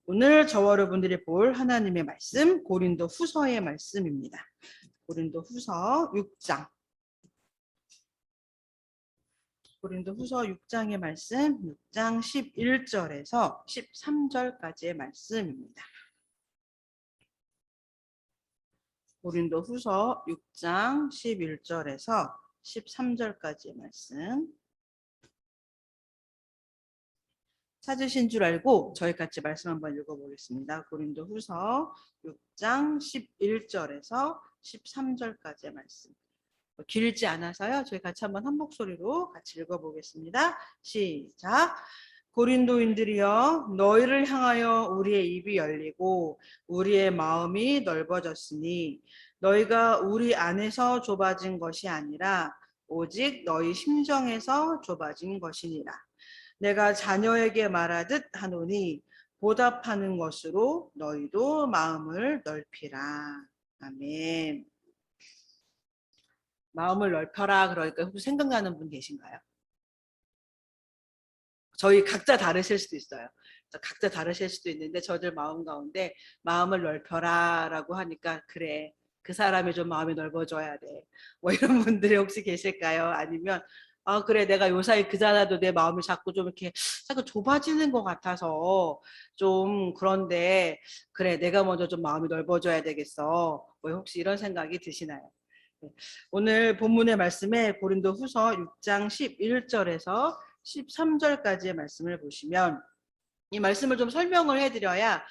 오늘 저와 여러분들이 볼 하나님의 말씀 고린도 후서의 말씀입니다. 고린도 후서 6장. 고린도 후서 6장의 말씀 6장 11절에서 13절까지의 말씀입니다. 고린도 후서 6장 11절에서 13절까지의 말씀. 찾으신 줄 알고 저희 같이 말씀 한번 읽어보겠습니다. 고린도 후서 6장 11절에서 13절까지의 말씀. 길지 않아서요. 저희 같이 한번 한 목소리로 같이 읽어보겠습니다. 시작. 고린도인들이여, 너희를 향하여 우리의 입이 열리고 우리의 마음이 넓어졌으니 너희가 우리 안에서 좁아진 것이 아니라 오직 너희 심정에서 좁아진 것이니라. 내가 자녀에게 말하듯 하노니 보답하는 것으로 너희도 마음을 넓히라. 아멘. 마음을 넓혀라 그러니까 혹시 생각나는 분 계신가요? 저희 각자 다르실 수도 있어요. 각자 다르실 수도 있는데 저들 마음 가운데 마음을 넓혀라 라고 하니까 그래, 그 사람이 좀 마음이 넓어져야 돼. 뭐 이런 분들이 혹시 계실까요? 아니면 그래, 내가 요사이 그자라도 내 마음이 자꾸 좀 이렇게 자꾸 좁아지는 것 같아서 좀 그런데 그래, 내가 먼저 좀 마음이 넓어져야 되겠어. 뭐 혹시 이런 생각이 드시나요? 오늘 본문의 말씀에 고린도 후서 6장 11절에서 13절까지의 말씀을 보시면 이 말씀을 좀 설명을 해드려야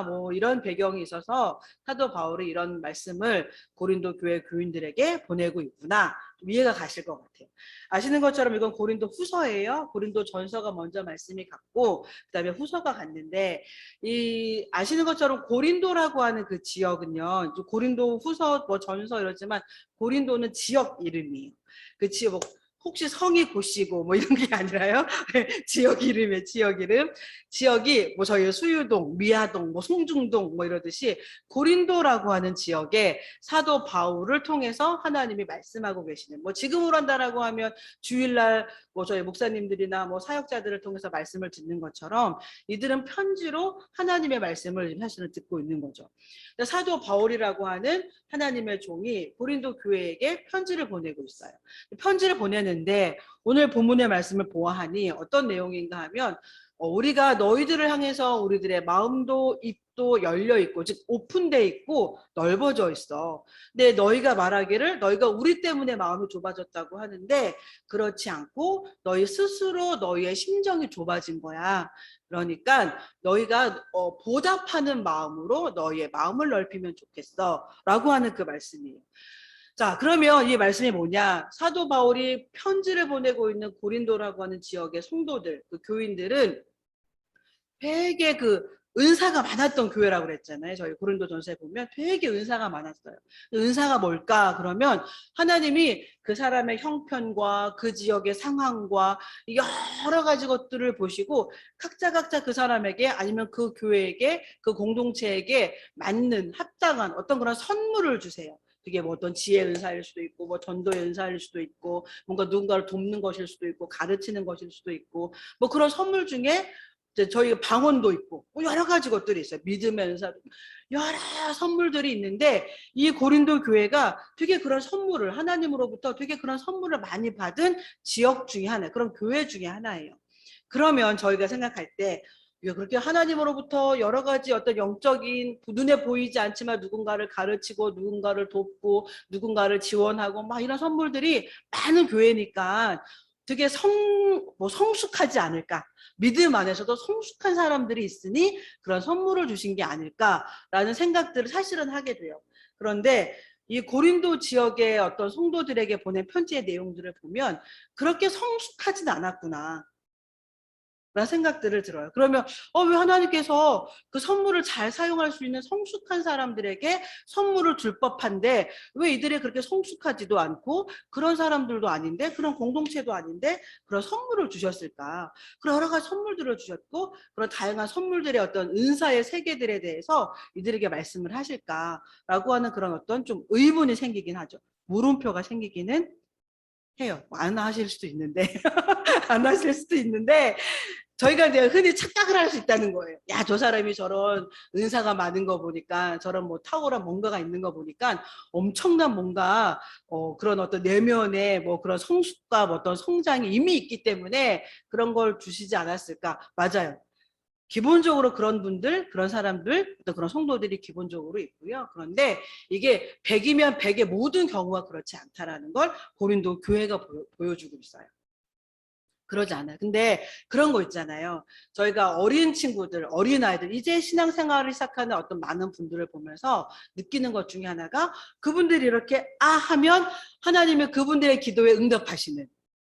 뭐 이런 배경이 있어서 사도 바울이 이런 말씀을 고린도 교회 교인들에게 보내고 있구나, 좀 이해가 가실 것 같아요. 아시는 것처럼 이건 고린도 후서예요. 고린도 전서가 먼저 말씀이 갔고 그 다음에 후서가 갔는데, 이 아시는 것처럼 고린도라고 하는 그 지역은요, 고린도 후서 뭐 전서 이러지만 고린도는 지역 이름이에요. 그 지역 혹시 성이 고시고 뭐 이런 게 아니라요. 지역 이름이에요. 지역 이름. 지역이 뭐 저희 수유동, 미아동, 뭐 송중동 뭐 이러듯이 고린도라고 하는 지역에 사도 바울을 통해서 하나님이 말씀하고 계시는, 뭐 지금으로 한다라고 하면 주일날 뭐 저희 목사님들이나 뭐 사역자들을 통해서 말씀을 듣는 것처럼 이들은 편지로 하나님의 말씀을 사실은 듣고 있는 거죠. 사도 바울이라고 하는 하나님의 종이 고린도 교회에게 편지를 보내고 있어요. 편지를 보내는데 오늘 본문의 말씀을 보아하니 어떤 내용인가 하면 우리가 너희들을 향해서 우리들의 마음도 입도 열려 있고, 즉 오픈돼 있고 넓어져 있어. 근데 너희가 말하기를 너희가 우리 때문에 마음이 좁아졌다고 하는데 그렇지 않고 너희 스스로 너희의 심정이 좁아진 거야. 그러니까 너희가 보답하는 마음으로 너희의 마음을 넓히면 좋겠어 라고 하는 그 말씀이에요. 자, 그러면 이 말씀이 뭐냐? 사도 바울이 편지를 보내고 있는 고린도라고 하는 지역의 성도들, 그 교인들은 되게 그 은사가 많았던 교회라고 그랬잖아요. 저희 고린도전서에 보면 되게 은사가 많았어요. 은사가 뭘까? 그러면 하나님이 그 사람의 형편과 그 지역의 상황과 여러 가지 것들을 보시고 각자 그 사람에게 아니면 그 교회에게 그 공동체에게 맞는 합당한 어떤 그런 선물을 주세요. 그게 뭐 어떤 지혜 은사일 수도 있고 뭐 전도의 은사일 수도 있고 뭔가 누군가를 돕는 것일 수도 있고 가르치는 것일 수도 있고 뭐 그런 선물 중에 저희 방언도 있고 여러 가지 것들이 있어요. 믿음의 은사, 여러 선물들이 있는데 이 고린도 교회가 되게 그런 선물을 하나님으로부터 되게 그런 선물을 많이 받은 지역 중에 하나, 그런 교회 중에 하나예요. 그러면 저희가 생각할 때 그렇게 하나님으로부터 여러 가지 어떤 영적인 눈에 보이지 않지만 누군가를 가르치고 누군가를 돕고 누군가를 지원하고 막 이런 선물들이 많은 교회니까 되게 성숙하지 않을까, 믿음 안에서도 성숙한 사람들이 있으니 그런 선물을 주신 게 아닐까라는 생각들을 사실은 하게 돼요. 그런데 이 고린도 지역의 어떤 성도들에게 보낸 편지의 내용들을 보면 그렇게 성숙하진 않았구나 라는 생각들을 들어요. 그러면 왜 하나님께서 그 선물을 잘 사용할 수 있는 성숙한 사람들에게 선물을 줄 법한데 왜 이들이 그렇게 성숙하지도 않고 그런 사람들도 아닌데 그런 공동체도 아닌데 그런 선물을 주셨을까? 그런 여러 가지 선물들을 주셨고 그런 다양한 선물들의 어떤 은사의 세계들에 대해서 이들에게 말씀을 하실까라고 하는 그런 어떤 좀 의문이 생기긴 하죠. 물음표가 생기기는 해요. 안 하실 수도 있는데 안 하실 수도 있는데 저희가 이제 흔히 착각을 할 수 있다는 거예요. 야, 저 사람이 저런 은사가 많은 거 보니까, 저런 뭐 탁월한 뭔가가 있는 거 보니까 엄청난 뭔가 그런 어떤 내면의 뭐 그런 성숙과 뭐 어떤 성장이 이미 있기 때문에 그런 걸 주시지 않았을까. 맞아요. 기본적으로 그런 분들, 그런 사람들, 어떤 그런 성도들이 기본적으로 있고요. 그런데 이게 100이면 100의 모든 경우가 그렇지 않다라는 걸 고린도 교회가 보여주고 있어요. 그러지 않아요. 근데 그런 거 있잖아요. 저희가 어린 친구들, 어린 아이들, 이제 신앙생활을 시작하는 어떤 많은 분들을 보면서 느끼는 것 중에 하나가 그분들이 이렇게 하면 하나님은 그분들의 기도에 응답하시는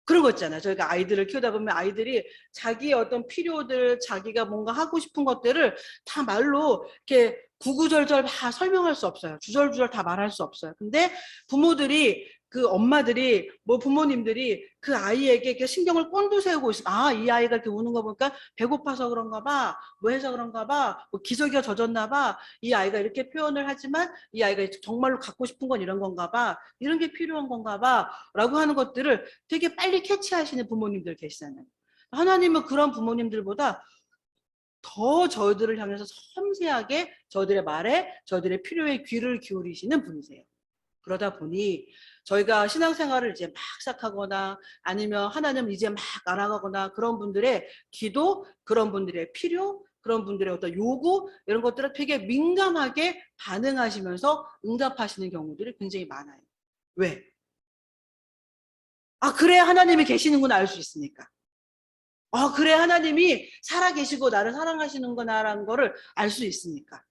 그런 거 있잖아요. 저희가 아이들을 키우다 보면 아이들이 자기의 어떤 필요들, 자기가 뭔가 하고 싶은 것들을 다 말로 이렇게 구구절절 다 설명할 수 없어요. 주절주절 다 말할 수 없어요. 근데 부모들이 그 엄마들이 뭐 부모님들이 그 아이에게 이렇게 신경을 꼰두세우고 있으면 이 아이가 이렇게 우는 거 보니까 배고파서 그런가 봐, 뭐 해서 그런가 봐, 뭐 기저귀가 젖었나 봐, 이 아이가 이렇게 표현을 하지만 이 아이가 정말로 갖고 싶은 건 이런 건가 봐, 이런 게 필요한 건가 봐 라고 하는 것들을 되게 빨리 캐치하시는 부모님들 계시잖아요. 하나님은 그런 부모님들보다 더 저희들을 향해서 섬세하게 저희들의 말에 저희들의 필요에 귀를 기울이시는 분이세요. 그러다 보니 저희가 신앙생활을 이제 막 시작하거나 아니면 하나님을 이제 막 알아가거나 그런 분들의 기도, 그런 분들의 필요, 그런 분들의 어떤 요구 이런 것들을 되게 민감하게 반응하시면서 응답하시는 경우들이 굉장히 많아요. 왜? 그래야 하나님이 계시는구나 알 수 있으니까. 그래 하나님이 살아계시고 나를 사랑하시는구나라는 거를 알 수 있으니까.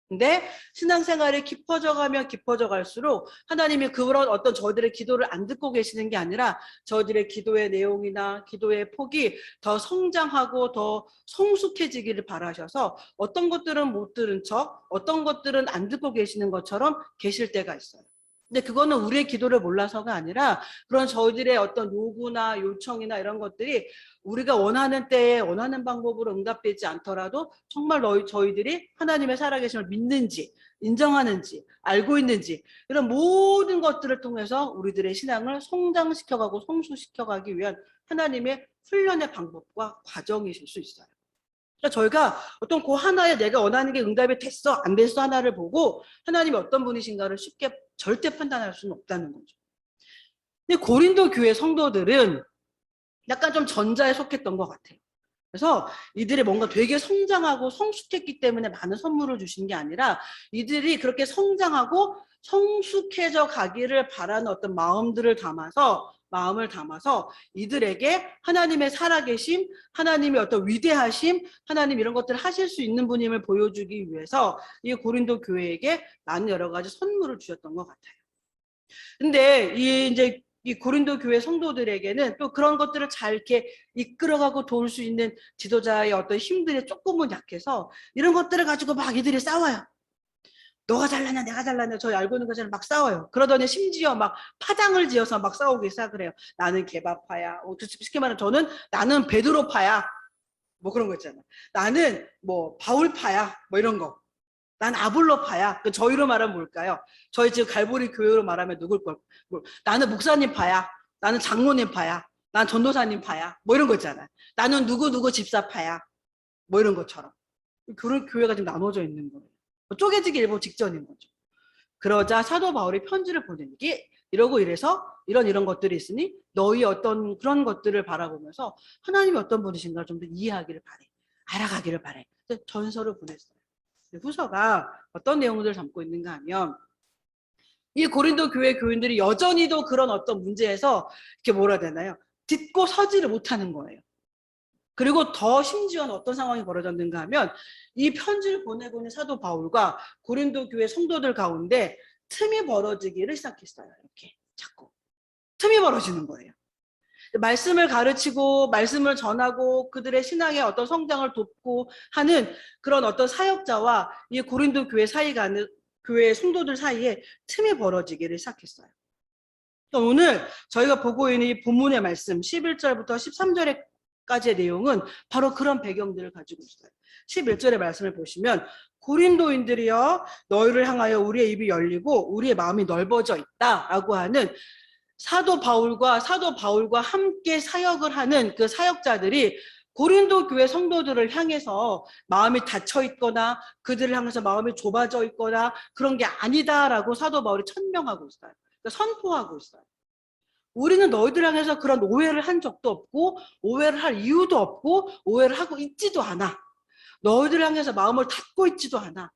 근데 신앙생활이 깊어져 가면 깊어져 갈수록 하나님이 그런 어떤 저희들의 기도를 안 듣고 계시는 게 아니라 저희들의 기도의 내용이나 기도의 폭이 더 성장하고 더 성숙해지기를 바라셔서 어떤 것들은 못 들은 척, 어떤 것들은 안 듣고 계시는 것처럼 계실 때가 있어요. 근데 그거는 우리의 기도를 몰라서가 아니라 그런 저희들의 어떤 요구나 요청이나 이런 것들이 우리가 원하는 때에 원하는 방법으로 응답되지 않더라도 정말 저희들이 하나님의 살아계심을 믿는지 인정하는지 알고 있는지 이런 모든 것들을 통해서 우리들의 신앙을 성장시켜가고 성숙시켜가기 위한 하나님의 훈련의 방법과 과정이실 수 있어요. 그러니까 저희가 어떤 그 하나에 내가 원하는 게 응답이 됐어 안 됐어 하나를 보고 하나님이 어떤 분이신가를 쉽게 절대 판단할 수는 없다는 거죠. 근데 고린도 교회 성도들은 약간 좀 전자에 속했던 것 같아요. 그래서 이들이 뭔가 되게 성장하고 성숙했기 때문에 많은 선물을 주신 게 아니라 이들이 그렇게 성장하고 성숙해져 가기를 바라는 어떤 마음을 담아서 이들에게 하나님의 살아계심, 하나님의 어떤 위대하심, 하나님 이런 것들을 하실 수 있는 분임을 보여주기 위해서 이 고린도 교회에게 많은 여러 가지 선물을 주셨던 것 같아요. 근데 이 고린도 교회 성도들에게는 또 그런 것들을 잘 이렇게 이끌어가고 도울 수 있는 지도자의 어떤 힘들이 조금은 약해서 이런 것들을 가지고 막 이들이 싸워요. 너가 잘나냐 내가 잘나냐 저희 알고 있는 것처럼 막 싸워요. 그러더니 심지어 막 파장을 지어서 막 싸우기 시작을 해요. 나는 개바파야. 쉽게 말하면 나는 베드로파야. 뭐 그런 거 있잖아. 나는 뭐 바울파야. 뭐 이런 거. 난 아볼로파야. 저희로 말하면 뭘까요? 저희 지금 갈보리 교회로 말하면 누굴 걸? 나는 목사님 파야. 나는 장로님 파야. 난 전도사님 파야. 뭐 이런 거 있잖아요. 나는 누구 집사 파야. 뭐 이런 것처럼. 그런 교회가 지금 나눠져 있는 거예요. 쪼개지기 일보 직전인 거죠. 그러자 사도 바울이 편지를 보내는 게 이러고 이래서 이런 것들이 있으니 너희 어떤 그런 것들을 바라보면서 하나님이 어떤 분이신가 좀 더 이해하기를 바래. 알아가기를 바래. 전서를 보냈어요. 후서가 어떤 내용들을 담고 있는가 하면 이 고린도 교회 교인들이 여전히도 그런 어떤 문제에서 이렇게 뭐라 해야 되나요? 딛고 서지를 못하는 거예요. 그리고 더 심지어는 어떤 상황이 벌어졌는가 하면 이 편지를 보내고 있는 사도 바울과 고린도 교회 성도들 가운데 틈이 벌어지기를 시작했어요. 이렇게 자꾸 틈이 벌어지는 거예요. 말씀을 가르치고 말씀을 전하고 그들의 신앙의 어떤 성장을 돕고 하는 그런 어떤 사역자와 이 고린도 교회 교회 성도들 사이에 틈이 벌어지기를 시작했어요. 오늘 저희가 보고 있는 이 본문의 말씀 11절부터 13절까지의 내용은 바로 그런 배경들을 가지고 있어요. 11절의 말씀을 보시면 고린도인들이여 너희를 향하여 우리의 입이 열리고 우리의 마음이 넓어져 있다라고 하는 사도 바울과 함께 사역을 하는 그 사역자들이 고린도 교회 성도들을 향해서 마음이 닫혀 있거나 그들을 향해서 마음이 좁아져 있거나 그런 게 아니다라고 사도 바울이 천명하고 있어요. 그러니까 선포하고 있어요. 우리는 너희들 향해서 그런 오해를 한 적도 없고 오해를 할 이유도 없고 오해를 하고 있지도 않아. 너희들 향해서 마음을 닫고 있지도 않아.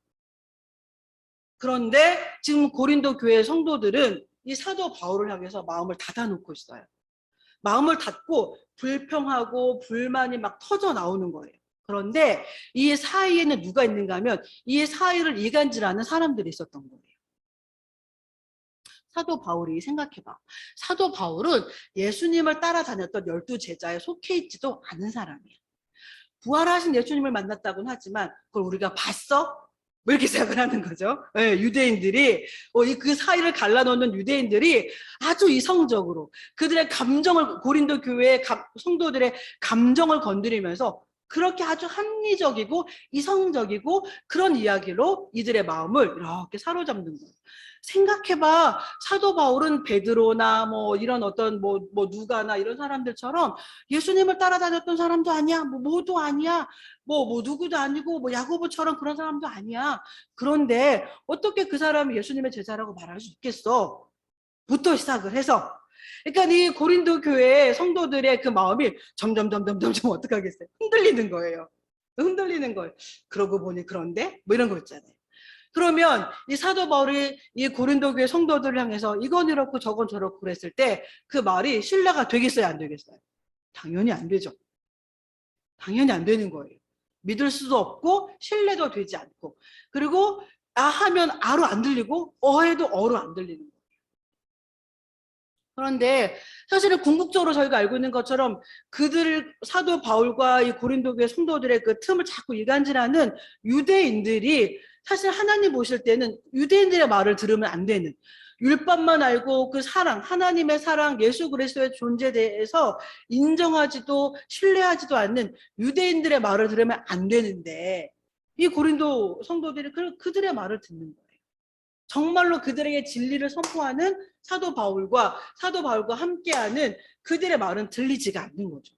그런데 지금 고린도 교회 성도들은 이 사도 바울을 향해서 마음을 닫아놓고 있어요. 마음을 닫고 불평하고 불만이 막 터져 나오는 거예요. 그런데 이 사이에는 누가 있는가 하면 이 사이를 이간질하는 사람들이 있었던 거예요. 사도 바울이 생각해봐. 사도 바울은 예수님을 따라다녔던 12제자에 속해 있지도 않은 사람이야. 부활하신 예수님을 만났다고는 하지만 그걸 우리가 봤어? 뭐 이렇게 생각을 하는 거죠. 네, 유대인들이 그 사이를 갈라놓는 유대인들이 아주 이성적으로 그들의 감정을 고린도 교회의 성도들의 감정을 건드리면서 그렇게 아주 합리적이고 이성적이고 그런 이야기로 이들의 마음을 이렇게 사로잡는 거예요. 생각해봐. 사도 바울은 베드로나 뭐 이런 어떤 뭐 누가나 이런 사람들처럼 예수님을 따라다녔던 사람도 아니야. 뭐 뭐도 아니야. 뭐 누구도 아니고 뭐 야고보처럼 그런 사람도 아니야. 그런데 어떻게 그 사람이 예수님의 제자라고 말할 수 있겠어? 부터 시작을 해서. 그러니까 이 고린도 교회 성도들의 그 마음이 점점 어떻게 하겠어요? 흔들리는 거예요. 흔들리는 거예요. 그러고 보니 그런데 뭐 이런 거 있잖아요. 그러면 이 사도 바울이 이 고린도 교회 성도들을 향해서 이건 이렇고 저건 저렇고 그랬을 때 그 말이 신뢰가 되겠어요, 안 되겠어요? 당연히 안 되죠. 당연히 안 되는 거예요. 믿을 수도 없고 신뢰도 되지 않고 그리고 아 하면 아로 안 들리고 어해도 어로 안 들리는 거예요. 그런데 사실은 궁극적으로 저희가 알고 있는 것처럼 그들 사도 바울과 이 고린도 교회 성도들의 그 틈을 자꾸 이간질하는 유대인들이 사실 하나님 보실 때는 유대인들의 말을 들으면 안 되는 율법만 알고 그 사랑, 하나님의 사랑, 예수 그리스도의 존재에 대해서 인정하지도 신뢰하지도 않는 유대인들의 말을 들으면 안 되는데 이 고린도 성도들이 그들의 말을 듣는 거예요. 정말로 그들에게 진리를 선포하는 사도 바울과 함께하는 그들의 말은 들리지가 않는 거죠.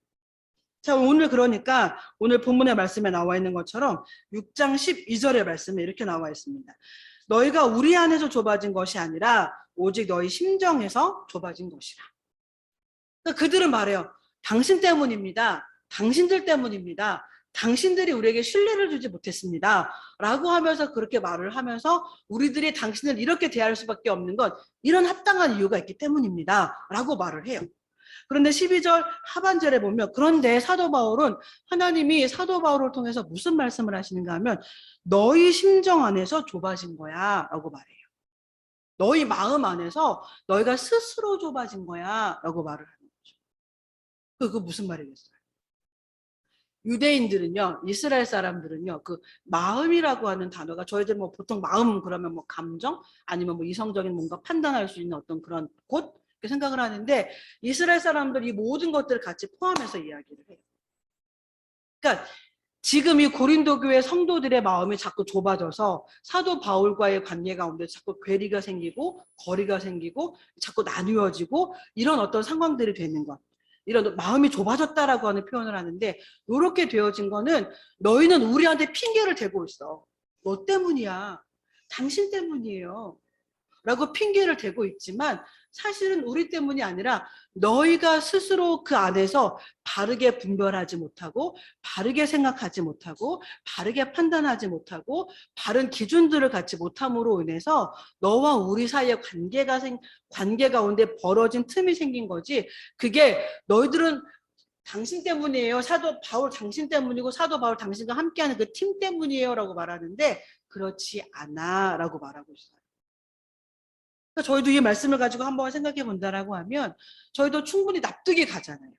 자, 오늘 그러니까 오늘 본문의 말씀에 나와 있는 것처럼 6장 12절의 말씀에 이렇게 나와 있습니다. 너희가 우리 안에서 좁아진 것이 아니라 오직 너희 심정에서 좁아진 것이라. 그러니까 그들은 말해요. 당신 때문입니다. 당신들 때문입니다. 당신들이 우리에게 신뢰를 주지 못했습니다. 라고 하면서 그렇게 말을 하면서 우리들이 당신을 이렇게 대할 수밖에 없는 건 이런 합당한 이유가 있기 때문입니다. 라고 말을 해요. 그런데 12절 하반절에 보면 그런데 사도 바울은 하나님이 사도 바울을 통해서 무슨 말씀을 하시는가 하면 너희 심정 안에서 좁아진 거야 라고 말해요. 너희 마음 안에서 너희가 스스로 좁아진 거야 라고 말을 하는 거죠. 그거 무슨 말이겠어요? 유대인들은요, 이스라엘 사람들은요, 그 마음이라고 하는 단어가 저희들 뭐 보통 마음 그러면 뭐 감정 아니면 뭐 이성적인 뭔가 판단할 수 있는 어떤 그런 곳 이렇게 생각을 하는데 이스라엘 사람들이 이 모든 것들을 같이 포함해서 이야기를 해요. 그러니까 지금 이 고린도 교회 성도들의 마음이 자꾸 좁아져서 사도 바울과의 관계 가운데 자꾸 괴리가 생기고 거리가 생기고 자꾸 나누어지고 이런 어떤 상황들이 되는 것. 이런 마음이 좁아졌다라고 하는 표현을 하는데 이렇게 되어진 거는 너희는 우리한테 핑계를 대고 있어. 너 때문이야. 당신 때문이에요. 라고 핑계를 대고 있지만 사실은 우리 때문이 아니라 너희가 스스로 그 안에서 바르게 분별하지 못하고 바르게 생각하지 못하고 바르게 판단하지 못하고 바른 기준들을 갖지 못함으로 인해서 너와 우리 사이의 관계 가운데 벌어진 틈이 생긴 거지. 그게 너희들은 당신 때문이에요. 사도 바울 당신 때문이고 사도 바울 당신과 함께하는 그 팀 때문이에요 라고 말하는데 그렇지 않아 라고 말하고 있어요. 저희도 이 말씀을 가지고 한번 생각해 본다라고 하면 저희도 충분히 납득이 가잖아요.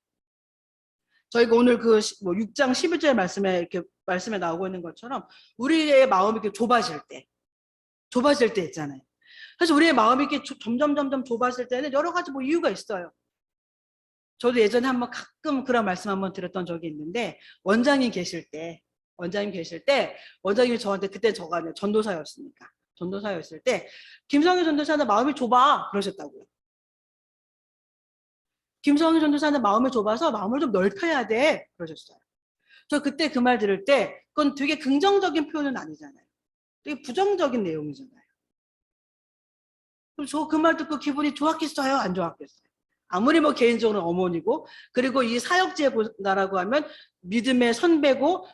저희가 오늘 그 6장 11절 말씀에 이렇게 말씀에 나오고 있는 것처럼 우리의 마음이 이렇게 좁아질 때 있잖아요. 그래서 우리의 마음이 이렇게 점점 좁아질 때는 여러 가지 뭐 이유가 있어요. 저도 예전에 한번 가끔 그런 말씀 한번 드렸던 적이 있는데 원장님 계실 때 원장님이 저한테 그때 저가 전도사였으니까 전도사였을 때 김성희 전도사는 마음이 좁아 그러셨다고요. 김성희 전도사는 마음이 좁아서 마음을 좀 넓혀야 돼 그러셨어요. 저 그때 그 말 들을 때 그건 되게 긍정적인 표현은 아니잖아요. 되게 부정적인 내용이잖아요. 그럼 저 그 말 듣고 기분이 좋았겠어요? 안 좋았겠어요? 아무리 뭐 개인적으로 어머니고, 그리고 이 사역제보다라고 하면 믿음의 선배고,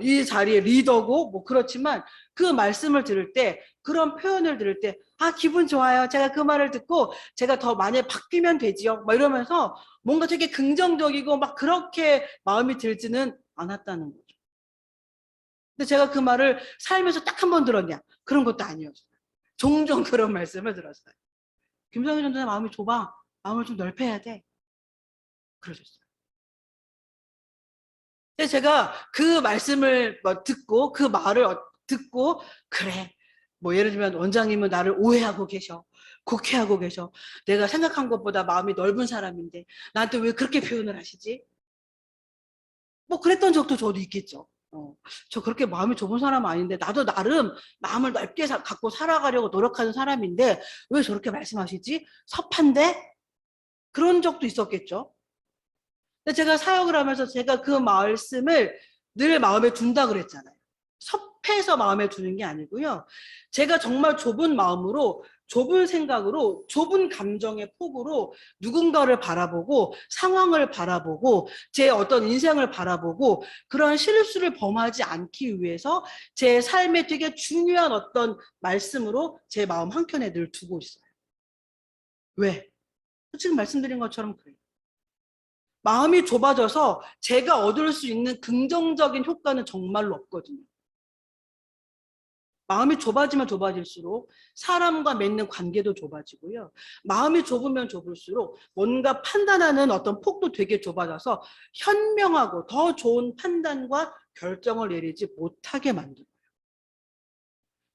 이 자리의 리더고, 뭐 그렇지만 그 말씀을 들을 때, 그런 표현을 들을 때, 아, 기분 좋아요. 제가 그 말을 듣고 제가 더 많이 바뀌면 되지요. 막 이러면서 뭔가 되게 긍정적이고 막 그렇게 마음이 들지는 않았다는 거죠. 근데 제가 그 말을 살면서 딱 한 번 들었냐? 그런 것도 아니었어요. 종종 그런 말씀을 들었어요. 김성희 전도사 마음이 좁아. 마음을 좀 넓혀야 돼. 그러셨어요. 근데 제가 그 말씀을 뭐 듣고 그 말을 듣고 그래. 뭐 예를 들면 원장님은 나를 오해하고 계셔. 곡해하고 계셔. 내가 생각한 것보다 마음이 넓은 사람인데 나한테 왜 그렇게 표현을 하시지? 뭐 그랬던 적도 저도 있겠죠. 저 그렇게 마음이 좁은 사람 아닌데 나도 나름 마음을 넓게 갖고 살아가려고 노력하는 사람인데 왜 저렇게 말씀하시지? 섭한데? 그런 적도 있었겠죠. 근데 제가 사역을 하면서 제가 그 말씀을 늘 마음에 둔다 그랬잖아요. 섭해서 마음에 두는 게 아니고요. 제가 정말 좁은 마음으로, 좁은 생각으로, 좁은 감정의 폭으로 누군가를 바라보고, 상황을 바라보고, 제 어떤 인생을 바라보고, 그런 실수를 범하지 않기 위해서 제 삶에 되게 중요한 어떤 말씀으로 제 마음 한켠에 늘 두고 있어요. 왜? 지금 말씀드린 것처럼 그래요. 마음이 좁아져서 제가 얻을 수 있는 긍정적인 효과는 정말로 없거든요. 마음이 좁아지면 좁아질수록 사람과 맺는 관계도 좁아지고요. 마음이 좁으면 좁을수록 뭔가 판단하는 어떤 폭도 되게 좁아져서 현명하고 더 좋은 판단과 결정을 내리지 못하게 만들어요.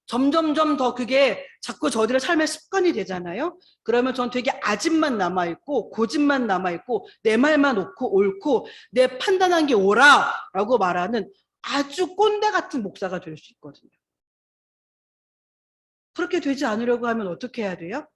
점점점 더 그게 자꾸 저들의 삶의 습관이 되잖아요. 그러면 전 되게 아집만 남아있고 고집만 남아있고 내 말만 옳고 내 판단한 게 옳아라고 말하는 아주 꼰대 같은 목사가 될 수 있거든요. 그렇게 되지 않으려고 하면 어떻게 해야 돼요?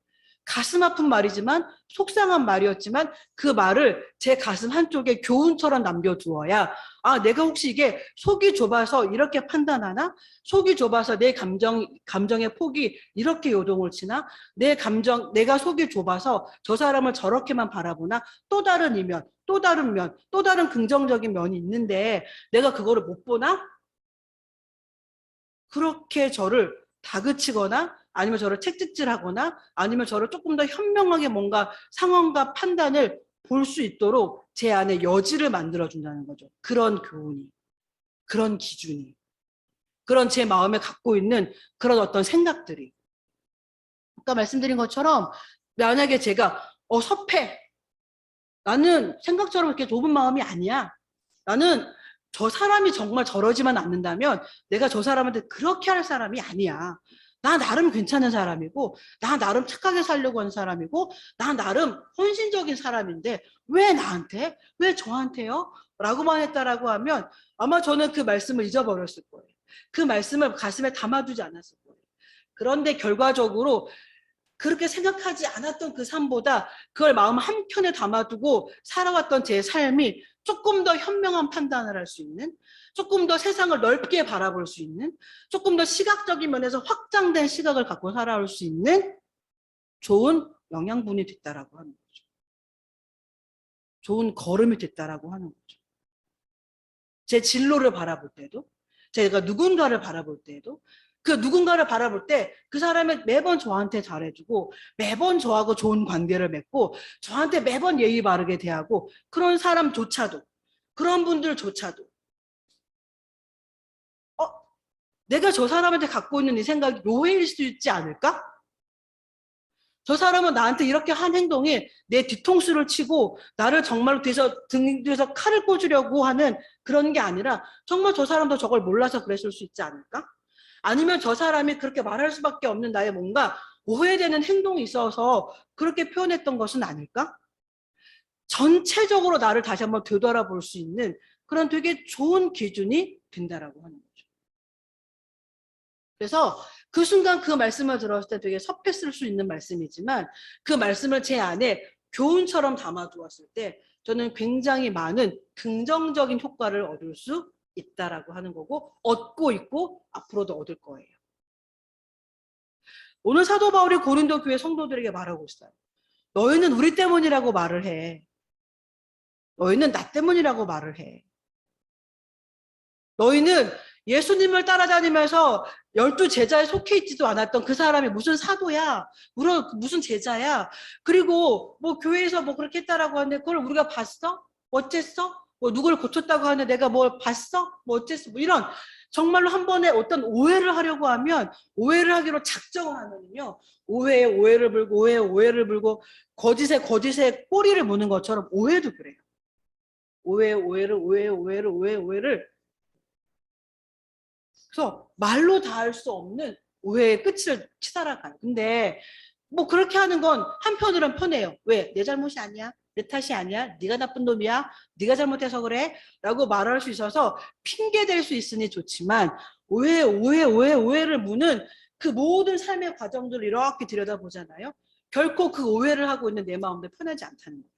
가슴 아픈 말이지만 속상한 말이었지만 그 말을 제 가슴 한쪽에 교훈처럼 남겨두어야 아 내가 혹시 이게 속이 좁아서 이렇게 판단하나? 속이 좁아서 내 감정의 폭이 이렇게 요동을 치나? 내 감정 내가 속이 좁아서 저 사람을 저렇게만 바라보나? 또 다른 이면 또 다른 면 또 다른 긍정적인 면이 있는데 내가 그거를 못 보나? 그렇게 저를 다그치거나 아니면 저를 채찍질하거나 아니면 저를 조금 더 현명하게 뭔가 상황과 판단을 볼 수 있도록 제 안에 여지를 만들어준다는 거죠. 그런 교훈이, 그런 기준이, 그런 제 마음에 갖고 있는 그런 어떤 생각들이. 아까 말씀드린 것처럼 만약에 제가 섭해. 나는 생각처럼 그렇게 좁은 마음이 아니야. 나는 저 사람이 정말 저러지만 않는다면 내가 저 사람한테 그렇게 할 사람이 아니야. 나 나름 괜찮은 사람이고 나 나름 착하게 살려고 하는 사람이고 나 나름 헌신적인 사람인데 왜 나한테? 왜 저한테요? 라고만 했다라고 하면 아마 저는 그 말씀을 잊어버렸을 거예요. 그 말씀을 가슴에 담아두지 않았을 거예요. 그런데 결과적으로 그렇게 생각하지 않았던 그 삶보다 그걸 마음 한켠에 담아두고 살아왔던 제 삶이 조금 더 현명한 판단을 할 수 있는, 조금 더 세상을 넓게 바라볼 수 있는, 조금 더 시각적인 면에서 확장된 시각을 갖고 살아올 수 있는 좋은 영양분이 됐다라고 하는 거죠. 좋은 걸음이 됐다라고 하는 거죠. 제 진로를 바라볼 때도, 제가 누군가를 바라볼 때도, 그 누군가를 바라볼 때 그 사람이 매번 저한테 잘해주고 매번 저하고 좋은 관계를 맺고 저한테 매번 예의 바르게 대하고 그런 사람조차도 그런 분들조차도 내가 저 사람한테 갖고 있는 이 생각이 오해일 수 있지 않을까? 저 사람은 나한테 이렇게 한 행동이 내 뒤통수를 치고 나를 정말로 등 뒤에서 칼을 꽂으려고 하는 그런 게 아니라 정말 저 사람도 저걸 몰라서 그랬을 수 있지 않을까? 아니면 저 사람이 그렇게 말할 수밖에 없는 나의 뭔가 오해되는 행동이 있어서 그렇게 표현했던 것은 아닐까? 전체적으로 나를 다시 한번 되돌아볼 수 있는 그런 되게 좋은 기준이 된다라고 하는 거죠. 그래서 그 순간 그 말씀을 들었을 때 되게 섭했을 수 있는 말씀이지만 그 말씀을 제 안에 교훈처럼 담아두었을 때 저는 굉장히 많은 긍정적인 효과를 얻을 수 있다라고 하는 거고, 얻고 있고 앞으로도 얻을 거예요. 오늘 사도 바울이 고린도 교회 성도들에게 말하고 있어요. 너희는 우리 때문이라고 말을 해. 너희는 나 때문이라고 말을 해. 너희는 예수님을 따라다니면서 12제자에 속해 있지도 않았던 그 사람이 무슨 사도야, 무슨 제자야. 그리고 뭐 교회에서 뭐 그렇게 했다라고 하는데 그걸 우리가 봤어? 어쨌어? 뭐 누구를 고쳤다고 하는데 내가 뭘 봤어? 뭐 어쨌어? 뭐 이런 정말로 한 번에 어떤 오해를 하려고 하면, 오해를 하기로 작정을 하면요, 오해에 오해를 불고 오해에 오해를 불고 거짓에 꼬리를 무는 것처럼 오해도 그래요. 오해에 오해를 오해를. 그래서 말로 다 할 수 없는 오해의 끝을 치달아가요. 근데 뭐 그렇게 하는 건 한편으로는 편해요. 왜? 내 잘못이 아니야. 내 탓이 아니야. 네가 나쁜 놈이야. 네가 잘못해서 그래. 라고 말할 수 있어서 핑계 댈 수 있으니 좋지만, 오해를 무는 그 모든 삶의 과정들을 이렇게 들여다보잖아요. 결코 그 오해를 하고 있는 내 마음도 편하지 않다는 거예요.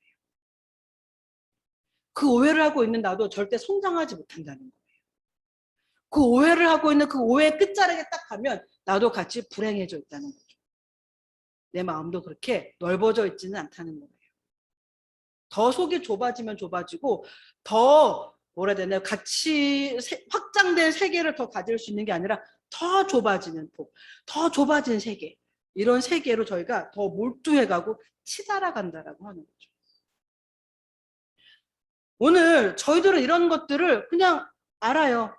그 오해를 하고 있는 나도 절대 성장하지 못한다는 거예요. 그 오해를 하고 있는 그 오해의 끝자락에 딱 가면 나도 같이 불행해져 있다는 거죠. 내 마음도 그렇게 넓어져 있지는 않다는 거예요. 더 속이 좁아지면 좁아지고, 더 뭐라 해야 되나요? 같이 확장된 세계를 더 가질 수 있는 게 아니라 더 좁아지는 폭, 더 좁아진 세계, 이런 세계로 저희가 더 몰두해가고 치달아간다라고 하는 거죠. 오늘 저희들은 이런 것들을 그냥 알아요.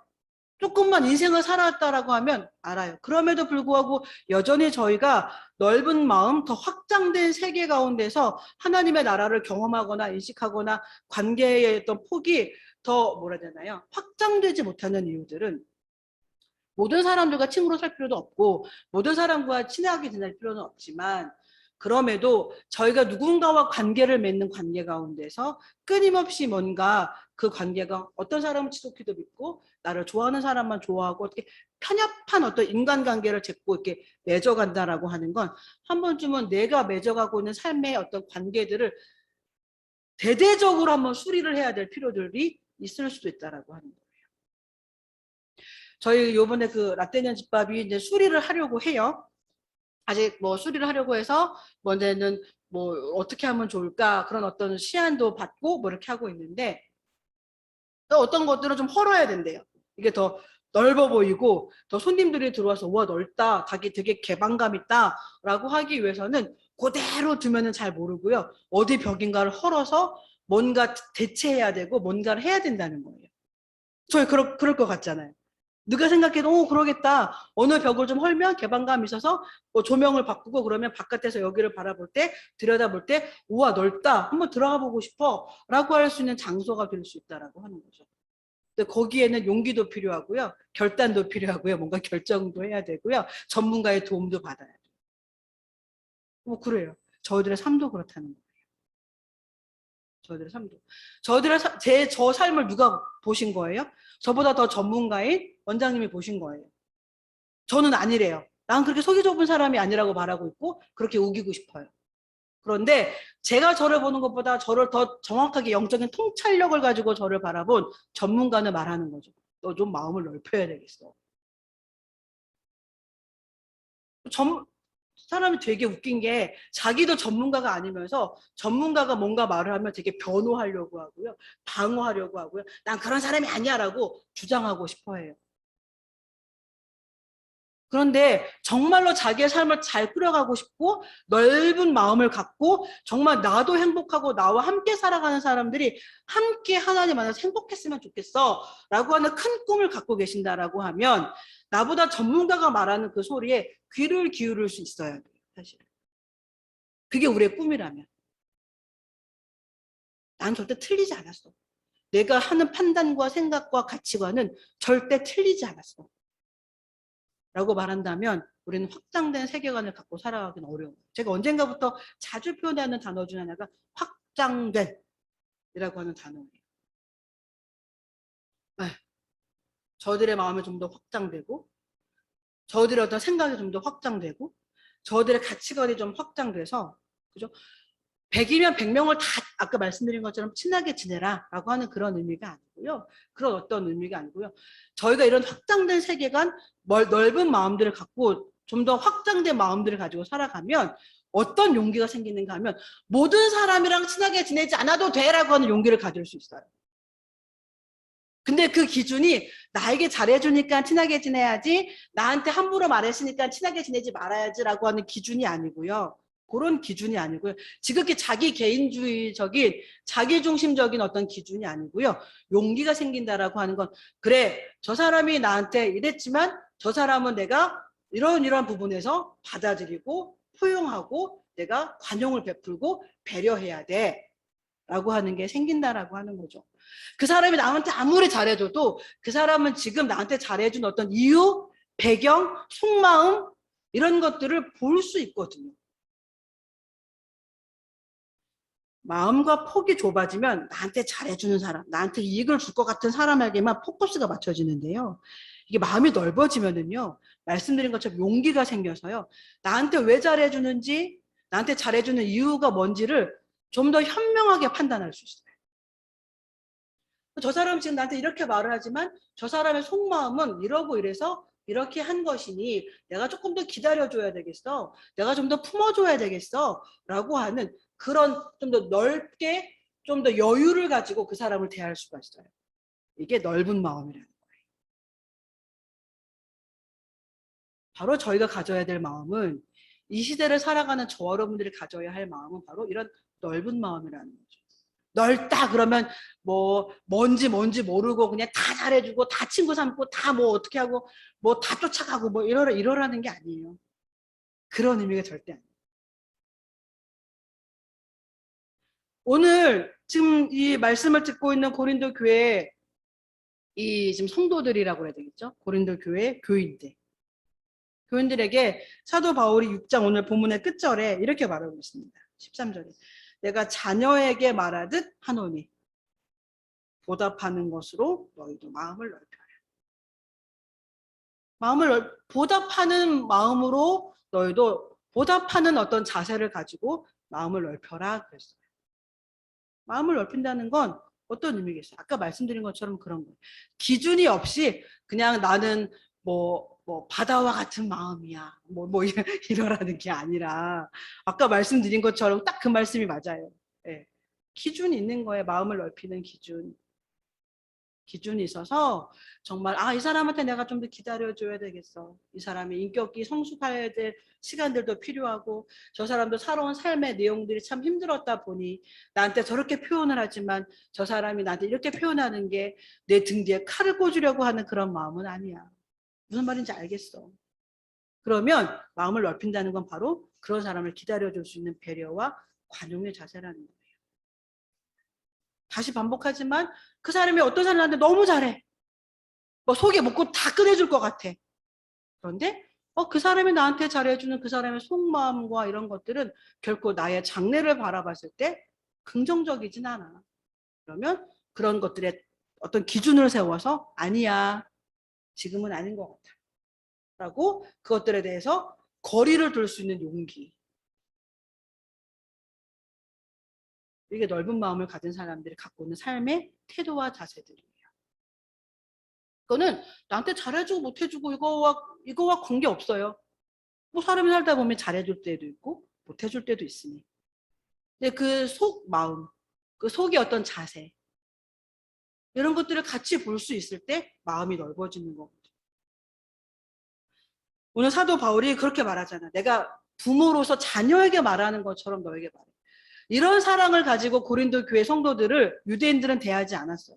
조금만 인생을 살았다라고 하면 알아요. 그럼에도 불구하고 여전히 저희가 넓은 마음, 더 확장된 세계 가운데서 하나님의 나라를 경험하거나 인식하거나 관계의 어떤 폭이 더 뭐라 해야 되나요? 확장되지 못하는 이유들은, 모든 사람들과 친구로 살 필요도 없고 모든 사람과 친하게 지낼 필요는 없지만, 그럼에도 저희가 누군가와 관계를 맺는 관계 가운데서 끊임없이 뭔가 그 관계가, 어떤 사람은 지속기도 믿고 나를 좋아하는 사람만 좋아하고 어떻게 편협한 어떤 인간관계를 맺고 이렇게 맺어간다라고 하는 건, 한 번쯤은 내가 맺어가고 있는 삶의 어떤 관계들을 대대적으로 한번 수리를 해야 될 필요들이 있을 수도 있다라고 하는 거예요. 저희 요번에 그 라떼년 집밥이 이제 수리를 하려고 해요. 아직 뭐 수리를 하려고 해서 먼저는 뭐 어떻게 하면 좋을까, 그런 어떤 시안도 받고 뭐 이렇게 하고 있는데, 또 어떤 것들은 좀 헐어야 된대요. 이게 더 넓어 보이고 더 손님들이 들어와서 와 넓다, 가게 되게 개방감 있다 라고 하기 위해서는 그대로 두면은 잘 모르고요, 어디 벽인가를 헐어서 뭔가 대체해야 되고 뭔가를 해야 된다는 거예요. 저희 그럴 것 같잖아요. 누가 생각해도 그러겠다. 어느 벽을 좀 헐면 개방감 있어서 뭐 조명을 바꾸고 그러면 바깥에서 여기를 바라볼 때, 들여다볼 때 우와 넓다, 한번 들어가 보고 싶어 라고 할 수 있는 장소가 될 수 있다라고 하는 거죠. 근데 거기에는 용기도 필요하고요, 결단도 필요하고요, 뭔가 결정도 해야 되고요, 전문가의 도움도 받아야 돼요. 뭐 그래요. 저희들의 삶도 그렇다는 거예요. 저희들의 삶도. 저 삶을 누가 보신 거예요? 저보다 더 전문가인 원장님이 보신 거예요. 저는 아니래요. 난 그렇게 속이 좁은 사람이 아니라고 말하고 있고 그렇게 우기고 싶어요. 그런데 제가 저를 보는 것보다 저를 더 정확하게 영적인 통찰력을 가지고 저를 바라본 전문가는 말하는 거죠. 너 좀 마음을 넓혀야 되겠어. 사람이 되게 웃긴 게, 자기도 전문가가 아니면서 전문가가 뭔가 말을 하면 되게 변호하려고 하고요, 방어하려고 하고요, 난 그런 사람이 아니야 라고 주장하고 싶어 해요. 그런데 정말로 자기의 삶을 잘 꾸려가고 싶고 넓은 마음을 갖고 정말 나도 행복하고 나와 함께 살아가는 사람들이 함께 하나님 안에서 행복했으면 좋겠어 라고 하는 큰 꿈을 갖고 계신다라고 하면, 나보다 전문가가 말하는 그 소리에 귀를 기울일 수 있어야 돼요. 사실 그게 우리의 꿈이라면. 난 절대 틀리지 않았어. 내가 하는 판단과 생각과 가치관은 절대 틀리지 않았어 라고 말한다면 우리는 확장된 세계관을 갖고 살아가기는 어려워요. 제가 언젠가부터 자주 표현하는 단어 중 하나가 확장된 이라고 하는 단어예요. 네. 저들의 마음이 좀 더 확장되고, 저들의 어떤 생각이 좀 더 확장되고, 저들의 가치관이 좀 확장돼서, 그죠? 100이면 100명을 다 아까 말씀드린 것처럼 친하게 지내라라고 하는 그런 의미가 아니고요. 그런 어떤 의미가 아니고요. 저희가 이런 확장된 세계관, 넓은 마음들을 갖고 좀 더 확장된 마음들을 가지고 살아가면 어떤 용기가 생기는가 하면 모든 사람이랑 친하게 지내지 않아도 돼라고 하는 용기를 가질 수 있어요. 근데 그 기준이 나에게 잘해주니까 친하게 지내야지, 나한테 함부로 말했으니까 친하게 지내지 말아야지라고 하는 기준이 아니고요. 그런 기준이 아니고요. 지극히 자기 개인주의적인 자기중심적인 어떤 기준이 아니고요. 용기가 생긴다라고 하는 건 그래, 저 사람이 나한테 이랬지만 저 사람은 내가 이런 부분에서 받아들이고 포용하고 내가 관용을 베풀고 배려해야 돼 라고 하는 게 생긴다라고 하는 거죠. 그 사람이 나한테 아무리 잘해줘도 그 사람은 지금 나한테 잘해준 어떤 이유, 배경, 속마음 이런 것들을 볼 수 있거든요. 마음과 폭이 좁아지면 나한테 잘해주는 사람, 나한테 이익을 줄 것 같은 사람에게만 포커스가 맞춰지는데요. 이게 마음이 넓어지면은요, 말씀드린 것처럼 용기가 생겨서요, 나한테 왜 잘해주는지, 나한테 잘해주는 이유가 뭔지를 좀 더 현명하게 판단할 수 있어요. 저 사람은 지금 나한테 이렇게 말을 하지만 저 사람의 속마음은 이러고 이래서 이렇게 한 것이니 내가 조금 더 기다려줘야 되겠어. 내가 좀 더 품어줘야 되겠어. 라고 하는 그런 좀 더 넓게 좀 더 여유를 가지고 그 사람을 대할 수가 있어요. 이게 넓은 마음이라는 거예요. 바로 저희가 가져야 될 마음은 이 시대를 살아가는 저와 여러분들이 가져야 할 마음은 바로 이런 넓은 마음이라는 거죠. 넓다 그러면 뭐 뭔지 모르고 그냥 다 잘해주고 다 친구 삼고 다 뭐 어떻게 하고 뭐 다 쫓아가고 뭐 이러라는 게 아니에요. 그런 의미가 절대 아니에요. 오늘 지금 이 말씀을 듣고 있는 고린도 교회 이 지금 성도들이라고 해야 되겠죠? 고린도 교회 교인들. 교인들에게 사도 바울이 6장 오늘 본문의 끝절에 이렇게 말하고 있습니다. 13절에 내가 자녀에게 말하듯 하노니 보답하는 것으로 너희도 마음을 넓혀라. 보답하는 마음으로 너희도 보답하는 어떤 자세를 가지고 마음을 넓혀라 그랬어요. 마음을 넓힌다는 건 어떤 의미겠어요? 아까 말씀드린 것처럼 그런 거예요. 기준이 없이 그냥 나는 뭐 바다와 같은 마음이야. 이러라는 게 아니라 아까 말씀드린 것처럼 딱 그 말씀이 맞아요. 네. 기준이 있는 거예요. 마음을 넓히는 기준. 기준이 있어서 정말 이 사람한테 내가 좀 더 기다려줘야 되겠어. 이 사람이 인격이 성숙해야 될 시간들도 필요하고 저 사람도 살아온 삶의 내용들이 참 힘들었다 보니 나한테 저렇게 표현을 하지만 저 사람이 나한테 이렇게 표현하는 게 내 등 뒤에 칼을 꽂으려고 하는 그런 마음은 아니야. 무슨 말인지 알겠어. 그러면 마음을 넓힌다는 건 바로 그런 사람을 기다려줄 수 있는 배려와 관용의 자세라는 거예요. 다시 반복하지만 그 사람이 어떤 사람한테 너무 잘해. 뭐 속에 묻고 다 꺼내줄 것 같아. 그런데 그 사람이 나한테 잘해주는 그 사람의 속마음과 이런 것들은 결코 나의 장래를 바라봤을 때 긍정적이진 않아. 그러면 그런 것들에 어떤 기준을 세워서 아니야. 지금은 아닌 것 같아. 라고 그것들에 대해서 거리를 둘 수 있는 용기. 이게 넓은 마음을 가진 사람들이 갖고 있는 삶의 태도와 자세들이에요. 그거는 나한테 잘해주고 못해주고 이거와 관계없어요. 뭐 사람이 살다 보면 잘해줄 때도 있고 못해줄 때도 있으니. 근데 그 속 마음, 그 속의 어떤 자세 이런 것들을 같이 볼 수 있을 때 마음이 넓어지는 거거든요. 오늘 사도 바울이 그렇게 말하잖아. 내가 부모로서 자녀에게 말하는 것처럼 너에게 말해. 이런 사랑을 가지고 고린도 교회 성도들을 유대인들은 대하지 않았어요.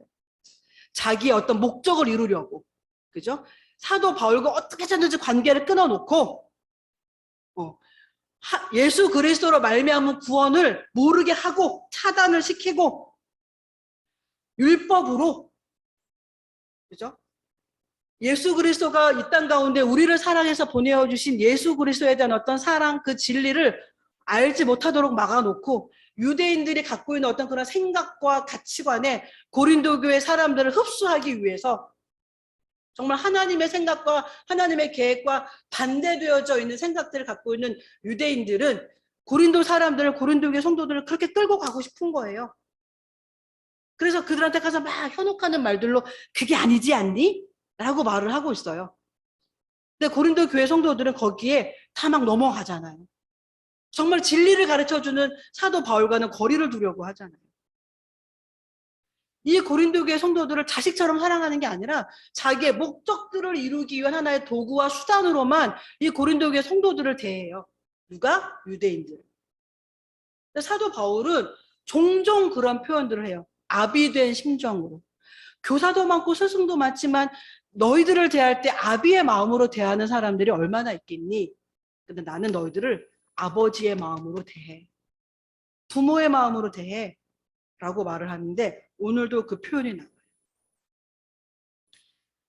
자기의 어떤 목적을 이루려고. 그죠? 사도 바울과 어떻게 해서든지 관계를 끊어놓고 예수 그리스도로 말미암은 구원을 모르게 하고 차단을 시키고 율법으로 그죠? 예수 그리스도가 이 땅 가운데 우리를 사랑해서 보내어 주신 예수 그리스도에 대한 어떤 사랑 그 진리를 알지 못하도록 막아놓고 유대인들이 갖고 있는 어떤 그런 생각과 가치관에 고린도 교회 사람들을 흡수하기 위해서 정말 하나님의 생각과 하나님의 계획과 반대되어져 있는 생각들을 갖고 있는 유대인들은 고린도 사람들을, 고린도 교회 성도들을 그렇게 끌고 가고 싶은 거예요. 그래서 그들한테 가서 막 현혹하는 말들로 그게 아니지 않니? 라고 말을 하고 있어요. 근데 고린도 교회 성도들은 거기에 다 막 넘어가잖아요. 정말 진리를 가르쳐주는 사도 바울과는 거리를 두려고 하잖아요. 이 고린도 교회 성도들을 자식처럼 사랑하는 게 아니라 자기의 목적들을 이루기 위한 하나의 도구와 수단으로만 이 고린도 교회 성도들을 대해요. 누가? 유대인들. 사도 바울은 종종 그런 표현들을 해요. 아비된 심정으로. 교사도 많고 스승도 많지만 너희들을 대할 때 아비의 마음으로 대하는 사람들이 얼마나 있겠니? 근데 나는 너희들을 아버지의 마음으로 대해. 부모의 마음으로 대해. 라고 말을 하는데 오늘도 그 표현이 나와요.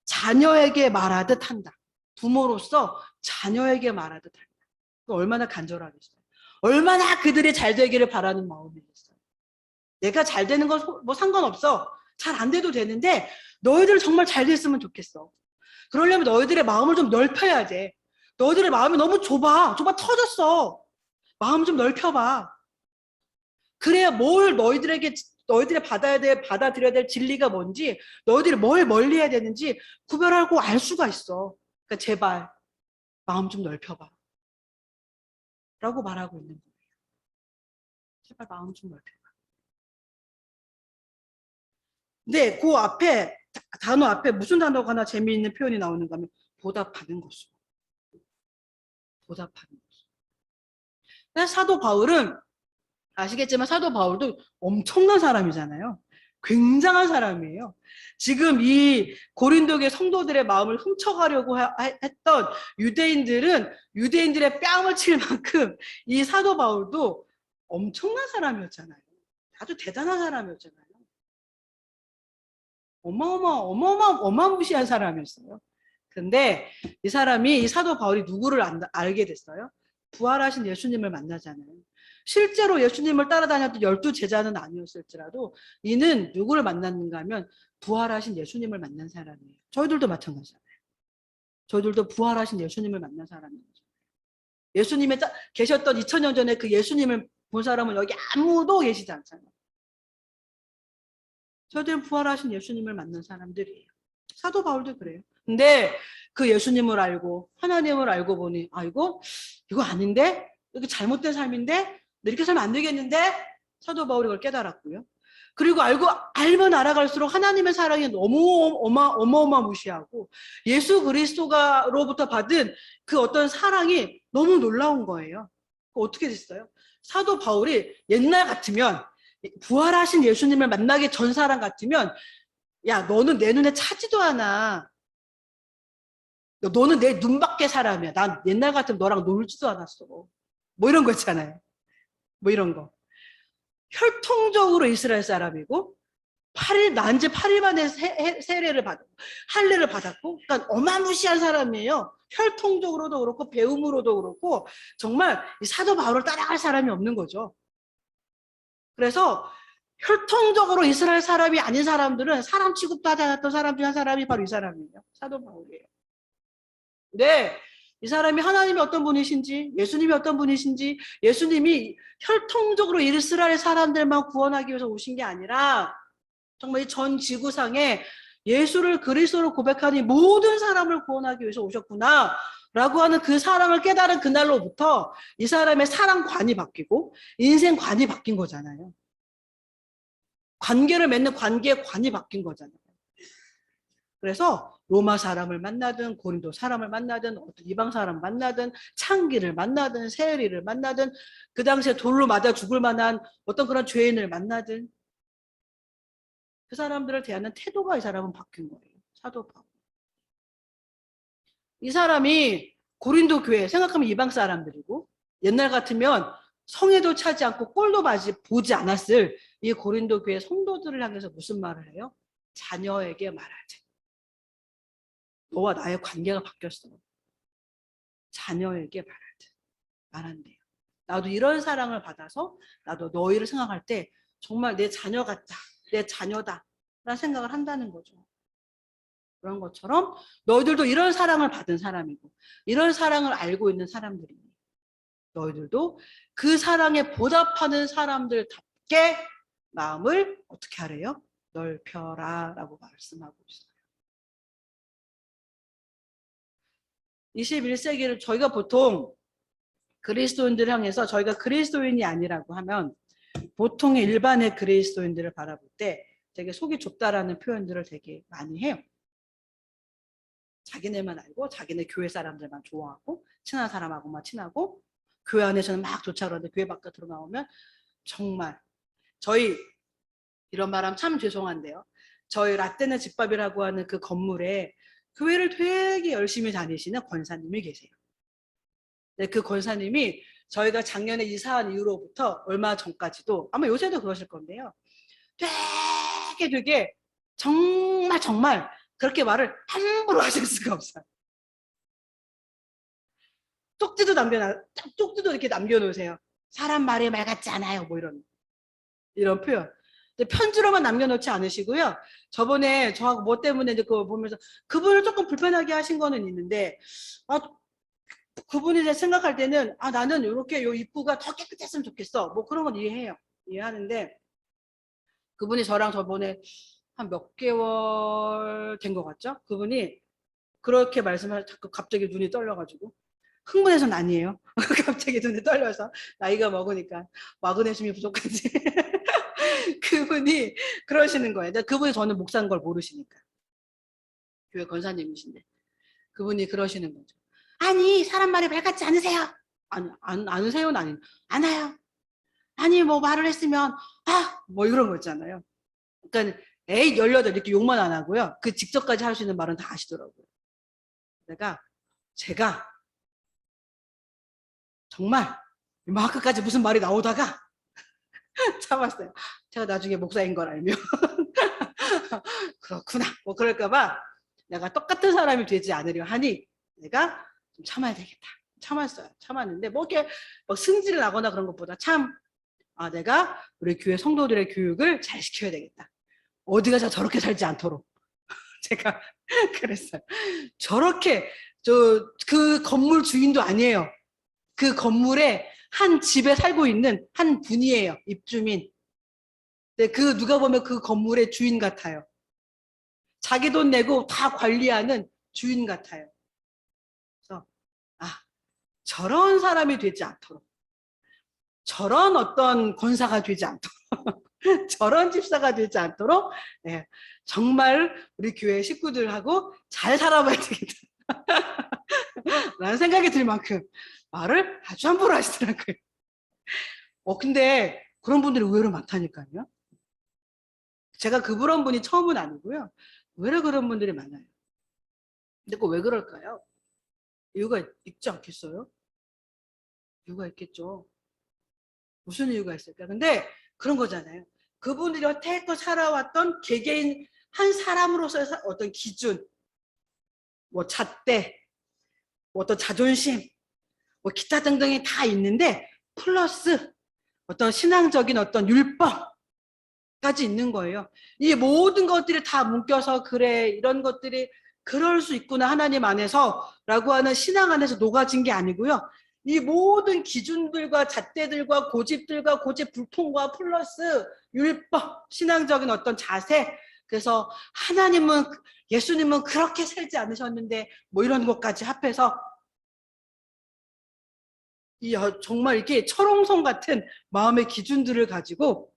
자녀에게 말하듯 한다. 부모로서 자녀에게 말하듯 한다. 얼마나 간절하겠어요. 얼마나 그들이 잘 되기를 바라는 마음이겠어요. 내가 잘 되는 건 뭐 상관없어. 잘 안 돼도 되는데 너희들 정말 잘 됐으면 좋겠어. 그러려면 너희들의 마음을 좀 넓혀야 돼. 너희들의 마음이 너무 좁아. 좁아 터졌어. 마음 좀 넓혀봐. 그래야 뭘 너희들이 받아들여야 될 진리가 뭔지, 너희들이 뭘 멀리해야 되는지 구별하고 알 수가 있어. 그러니까 제발 마음 좀 넓혀봐. 라고 말하고 있는 거예요. 제발 마음 좀 넓혀봐. 근데 그 앞에, 단어 앞에 무슨 단어가 하나 재미있는 표현이 나오는가 하면 보답하는 것이고. 보답하는 것이고. 사도 바울은 아시겠지만 사도 바울도 엄청난 사람이잖아요. 굉장한 사람이에요. 지금 이 고린도의 성도들의 마음을 훔쳐가려고 했던 유대인들은 유대인들의 뺨을 칠 만큼 이 사도 바울도 엄청난 사람이었잖아요. 아주 대단한 사람이었잖아요. 어마무시한 사람이었어요. 근데 이 사람이, 이 사도 바울이 누구를 알게 됐어요? 부활하신 예수님을 만나잖아요. 실제로 예수님을 따라다녔던 12제자는 아니었을지라도 이는 누구를 만났는가 하면 부활하신 예수님을 만난 사람이에요. 저희들도 마찬가지잖아요. 저희들도 부활하신 예수님을 만난 사람이에요. 예수님이 계셨던 2000년 전에 그 예수님을 본 사람은 여기 아무도 계시지 않잖아요. 저희들은 부활하신 예수님을 만난 사람들이에요. 사도 바울도 그래요. 근데 그 예수님을 알고 하나님을 알고 보니 이거 아닌데? 이거 잘못된 삶인데? 이렇게 살면 안 되겠는데? 사도 바울이 그걸 깨달았고요. 그리고 알면 알아갈수록 하나님의 사랑이 너무 어마어마무시하고 예수 그리스도로부터 받은 그 어떤 사랑이 너무 놀라운 거예요. 어떻게 됐어요? 사도 바울이 옛날 같으면, 부활하신 예수님을 만나기 전 사람 같으면, 야, 너는 내 눈에 차지도 않아. 너는 내 눈 밖의 사람이야. 난 옛날 같으면 너랑 놀지도 않았어. 뭐 이런 거 있잖아요. 뭐 이런 거. 혈통적으로 이스라엘 사람이고, 난지 8일 만에 세례를 받았고, 할례를 받았고, 그러니까 어마무시한 사람이에요. 혈통적으로도 그렇고, 배움으로도 그렇고, 정말 이 사도 바울을 따라갈 사람이 없는 거죠. 그래서 혈통적으로 이스라엘 사람이 아닌 사람들은 사람 취급도 하지 않았던 사람 중 한 사람이 바로 이 사람이에요. 사도 바울이에요. 네, 이 사람이 하나님이 어떤 분이신지, 예수님이 어떤 분이신지, 예수님이 혈통적으로 이스라엘 사람들만 구원하기 위해서 오신 게 아니라 정말 이 전 지구상에 예수를 그리스도로 고백하는 모든 사람을 구원하기 위해서 오셨구나 라고 하는 그 사랑을 깨달은 그날로부터 이 사람의 사랑관이 바뀌고 인생관이 바뀐 거잖아요. 관계를 맺는 관계의 관이 바뀐 거잖아요. 그래서 로마 사람을 만나든 고린도 사람을 만나든 어떤 이방 사람 만나든 창기를 만나든 세리를 만나든 그 당시에 돌로 맞아 죽을 만한 어떤 그런 죄인을 만나든 그 사람들을 대하는 태도가 이 사람은 바뀐 거예요. 사도 바울. 이 사람이 고린도 교회 생각하면 이방 사람들이고 옛날 같으면 성에도 차지 않고 꼴도 보지 않았을 이 고린도 교회 성도들을 향해서 무슨 말을 해요? 자녀에게 말하자. 너와 나의 관계가 바뀌었어. 자녀에게 말한대요. 나도 이런 사랑을 받아서 나도 너희를 생각할 때 정말 내 자녀 같다. 내 자녀다. 라는 생각을 한다는 거죠. 그런 것처럼 너희들도 이런 사랑을 받은 사람이고 이런 사랑을 알고 있는 사람들이니 너희들도 그 사랑에 보답하는 사람들답게 마음을 어떻게 하래요? 넓혀라 라고 말씀하고 있어요. 21세기를 저희가 보통 그리스도인들을 향해서 저희가 그리스도인이 아니라고 하면 보통의 일반의 그리스도인들을 바라볼 때 되게 속이 좁다라는 표현들을 되게 많이 해요. 자기네만 알고 자기네 교회 사람들만 좋아하고 친한 사람하고만 친하고 교회 안에서는 막 좋자 그러는데 교회 바깥으로 나오면 정말 저희 이런 말하면 참 죄송한데요. 저희 라떼네 집밥이라고 하는 그 건물에 교회를 되게 열심히 다니시는 권사님이 계세요. 네, 그 권사님이 저희가 작년에 이사한 이후로부터 얼마 전까지도 아마 요새도 그러실 건데요. 되게 정말 그렇게 말을 함부로 하실 수가 없어요. 쪽지도 이렇게 남겨놓으세요. 사람 말이 말 같지 않아요. 뭐 이런 표현. 근데 편지로만 남겨놓지 않으시고요. 저번에 저하고 뭐 때문에 그거 보면서 그분을 조금 불편하게 하신 거는 있는데, 그분이 생각할 때는 나는 이렇게 요 입구가 더 깨끗했으면 좋겠어. 뭐 그런 건 이해해요. 이해하는데 그분이 저랑 저번에 한 몇 개월 된 것 같죠? 그분이 그렇게 말씀을 자꾸 갑자기 눈이 떨려가지고 흥분해서는 아니에요. 갑자기 눈이 떨려서 나이가 먹으니까 마그네슘이 부족한지 그분이 그러시는 거예요. 그분이 저는 목사인 걸 모르시니까 교회 권사님이신데 그분이 그러시는 거죠. 아니 사람 말이 말 같지 않으세요? 않으세요는 아닌 않아요. 아니 뭐 말을 했으면 뭐 이런 거 있잖아요. 그러니까 에이 18 이렇게 욕만 안 하고요. 그 직접까지 할 수 있는 말은 다 하시더라고요. 제가 정말 이만큼까지 무슨 말이 나오다가 참았어요. 제가 나중에 목사인 걸 알면 그렇구나 뭐 그럴까봐 내가 똑같은 사람이 되지 않으려 하니 내가 좀 참아야 되겠다. 참았어요. 참았는데 뭐 이렇게 막 승질을 나거나 그런 것보다 내가 우리 교회 성도들의 교육을 잘 시켜야 되겠다. 어디 가서 저렇게 살지 않도록 제가 그랬어요. 저렇게 그 건물 주인도 아니에요. 그 건물에 한 집에 살고 있는 한 분이에요. 입주민. 근데 누가 보면 그 건물의 주인 같아요. 자기 돈 내고 다 관리하는 주인 같아요. 그래서 저런 사람이 되지 않도록, 저런 어떤 권사가 되지 않도록, 저런 집사가 되지 않도록 정말 우리 교회 식구들하고 잘 살아봐야 되겠다 라는 생각이 들 만큼 말을 아주 함부로 하시더라고요. 근데 그런 분들이 의외로 많다니까요. 제가 그런 분이 처음은 아니고요. 의외로 그런 분들이 많아요. 근데 그거 왜 그럴까요? 이유가 있지 않겠어요? 이유가 있겠죠. 무슨 이유가 있을까? 근데 그런 거잖아요. 그분들이 여태껏 살아왔던 개개인 한 사람으로서의 어떤 기준, 뭐 잣대, 뭐 어떤 자존심, 뭐 기타 등등이 다 있는데 플러스 어떤 신앙적인 어떤 율법까지 있는 거예요. 이 모든 것들이 다 묶여서 그래 이런 것들이 그럴 수 있구나 하나님 안에서 라고 하는 신앙 안에서 녹아진 게 아니고요. 이 모든 기준들과 잣대들과 고집들과 고집 불통과 플러스 율법, 신앙적인 어떤 자세, 그래서 하나님은 예수님은 그렇게 살지 않으셨는데 뭐 이런 것까지 합해서 정말 이렇게 철옹성 같은 마음의 기준들을 가지고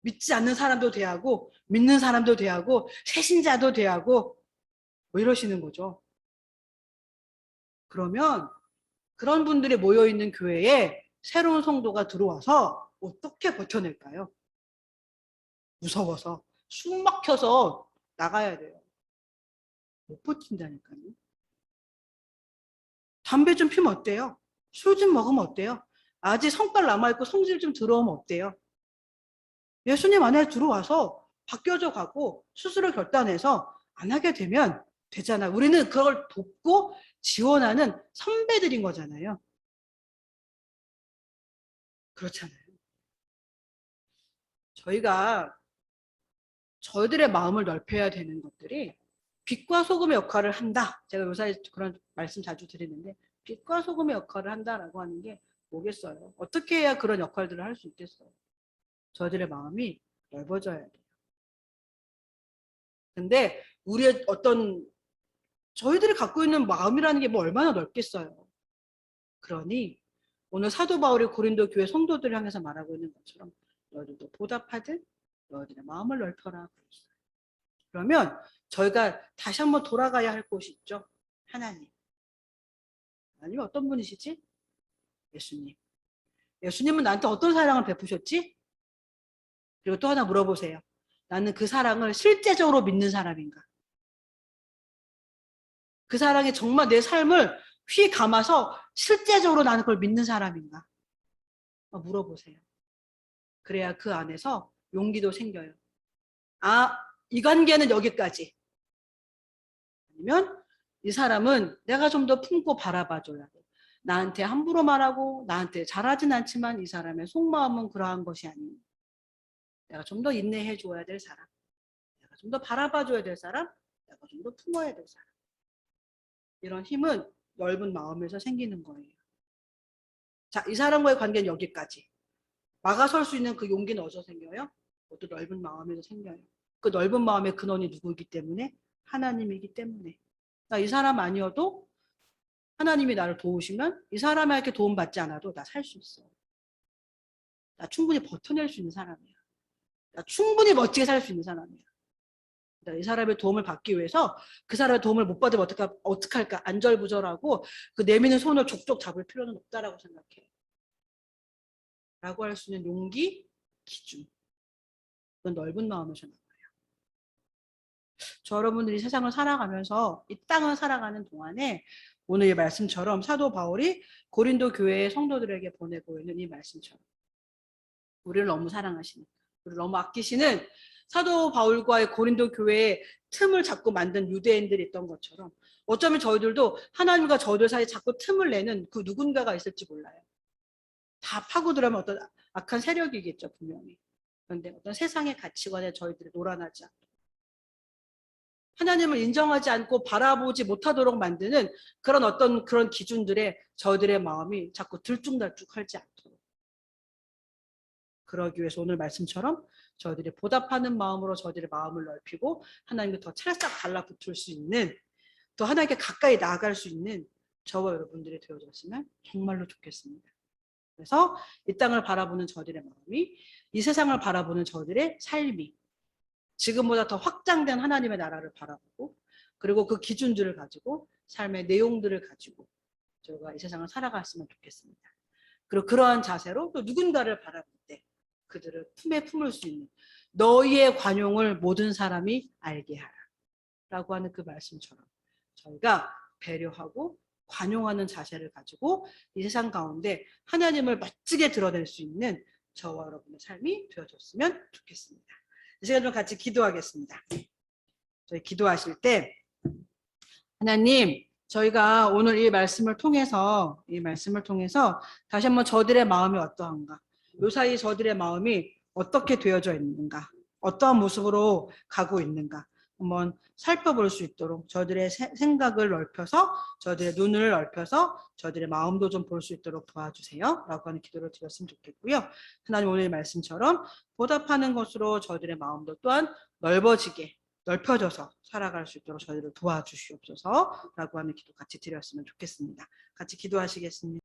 믿지 않는 사람도 대하고 믿는 사람도 대하고 새신자도 대하고 뭐 이러시는 거죠. 그러면 그런 분들이 모여있는 교회에 새로운 성도가 들어와서 어떻게 버텨낼까요? 무서워서 숨 막혀서 나가야 돼요. 못 버틴다니까요. 담배 좀 피면 어때요? 술 좀 먹으면 어때요? 아직 성깔 남아있고 성질 좀 들어오면 어때요? 예수님 안에 들어와서 바뀌어져 가고 스스로 결단해서 안 하게 되면 되잖아요. 우리는 그걸 돕고 지원하는 선배들인 거잖아요. 그렇잖아요. 저희가 저희들의 마음을 넓혀야 되는 것들이 빛과 소금의 역할을 한다. 제가 요새 그런 말씀 자주 드리는데 빛과 소금의 역할을 한다라고 하는 게 뭐겠어요? 어떻게 해야 그런 역할들을 할 수 있겠어요? 저희들의 마음이 넓어져야 돼요. 근데 우리의 어떤 저희들이 갖고 있는 마음이라는 게 뭐 얼마나 넓겠어요. 그러니 오늘 사도 바울이 고린도 교회 성도들을 향해서 말하고 있는 것처럼 너희들도 보답하듯 너희들의 마음을 넓혀라. 그러면 저희가 다시 한번 돌아가야 할 곳이 있죠. 하나님. 아니면 어떤 분이시지? 예수님. 예수님은 나한테 어떤 사랑을 베푸셨지? 그리고 또 하나 물어보세요. 나는 그 사랑을 실제적으로 믿는 사람인가? 그 사랑이 정말 내 삶을 휘 감아서 실제적으로 나는 그걸 믿는 사람인가? 물어보세요. 그래야 그 안에서 용기도 생겨요. 아, 이 관계는 여기까지. 아니면 이 사람은 내가 좀 더 품고 바라봐줘야 돼. 나한테 함부로 말하고 나한테 잘하진 않지만 이 사람의 속마음은 그러한 것이 아니니 내가 좀 더 인내해 줘야 될 사람, 내가 좀 더 바라봐줘야 될 사람, 내가 좀 더 품어야 될 사람. 이런 힘은 넓은 마음에서 생기는 거예요. 자, 이 사람과의 관계는 여기까지. 막아설 수 있는 그 용기는 어디서 생겨요? 그것도 넓은 마음에서 생겨요. 그 넓은 마음의 근원이 누구이기 때문에? 하나님이기 때문에. 이 사람 아니어도 하나님이 나를 도우시면 이 사람에게 도움받지 않아도 나 살 수 있어. 나 충분히 버텨낼 수 있는 사람이야. 나 충분히 멋지게 살 수 있는 사람이야. 이 사람의 도움을 받기 위해서 그 사람의 도움을 못 받으면 어떡할까? 안절부절하고 그 내미는 손을 족족 잡을 필요는 없다라고 생각해요. 라고 할 수 있는 용기, 기준. 그건 넓은 마음에서 나와요. 저 여러분들이 세상을 살아가면서 이 땅을 살아가는 동안에 오늘 이 말씀처럼 사도 바울이 고린도 교회의 성도들에게 보내고 있는 이 말씀처럼 우리를 너무 사랑하시는, 우리를 너무 아끼시는 사도 바울과의 고린도 교회의 틈을 자꾸 만든 유대인들이 있던 것처럼 어쩌면 저희들도 하나님과 저희들 사이에 자꾸 틈을 내는 그 누군가가 있을지 몰라요. 다 파고들면 어떤 악한 세력이겠죠, 분명히. 그런데 어떤 세상의 가치관에 저희들이 놀아나지 않고 하나님을 인정하지 않고 바라보지 못하도록 만드는 그런 기준들에 저희들의 마음이 자꾸 들쭉날쭉하지 않도록. 그러기 위해서 오늘 말씀처럼 저희들이 보답하는 마음으로 저희들의 마음을 넓히고 하나님께 더 찰싹 달라붙을 수 있는, 또 하나님께 가까이 나아갈 수 있는 저와 여러분들이 되어졌으면 정말로 좋겠습니다. 그래서 이 땅을 바라보는 저들의 마음이, 이 세상을 바라보는 저들의 삶이 지금보다 더 확장된 하나님의 나라를 바라보고, 그리고 그 기준들을 가지고 삶의 내용들을 가지고 저희가 이 세상을 살아갔으면 좋겠습니다. 그리고 그러한 자세로 또 누군가를 바라볼 때 그들을 품에 품을 수 있는, 너희의 관용을 모든 사람이 알게 하라 라고 하는 그 말씀처럼 저희가 배려하고 관용하는 자세를 가지고 이 세상 가운데 하나님을 멋지게 드러낼 수 있는 저와 여러분의 삶이 되어졌으면 좋겠습니다. 이 시간 좀 같이 기도하겠습니다. 저희 기도하실 때 하나님, 저희가 오늘 이 말씀을 통해서 다시 한번 저들의 마음이 어떠한가, 요사이 저들의 마음이 어떻게 되어져 있는가, 어떠한 모습으로 가고 있는가 한번 살펴볼 수 있도록 저들의 생각을 넓혀서, 저들의 눈을 넓혀서 저들의 마음도 좀 볼 수 있도록 도와주세요 라고 하는 기도를 드렸으면 좋겠고요. 하나님, 오늘 말씀처럼 보답하는 것으로 저들의 마음도 또한 넓혀져서 살아갈 수 있도록 저희를 도와주시옵소서 라고 하는 기도 같이 드렸으면 좋겠습니다. 같이 기도하시겠습니다.